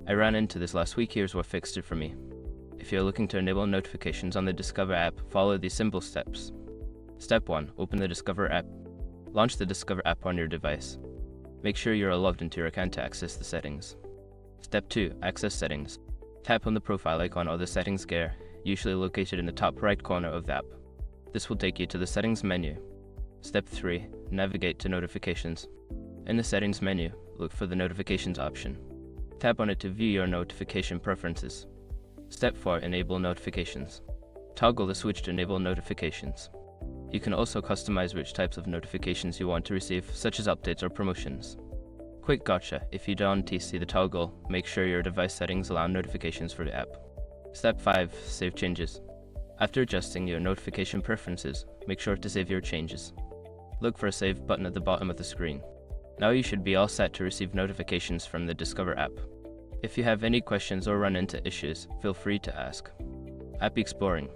I ran into this last week. Here's what fixed it for me. If you're looking to enable notifications on the Discover app, follow these simple steps. Step 1. Open the Discover app. Launch the Discover app on your device. Make sure you're logged into your account to access the settings. Step 2. Access settings. Tap on the profile icon or the settings gear, usually located in the top right corner of the app. This will take you to the settings menu. Step 3. Navigate to notifications. In the settings menu, look for the notifications option. Tap on it to view your notification preferences. Step 4. Enable notifications. Toggle the switch to enable notifications. You can also customize which types of notifications you want to receive, such as updates or promotions. Quick gotcha: if you don't see the toggle, make sure your device settings allow notifications for the app. Step 5. Save changes. After adjusting your notification preferences, make sure to save your changes. Look for a Save button at the bottom of the screen. Now you should be all set to receive notifications from the Discover app. If you have any questions or run into issues, feel free to ask. App exploring.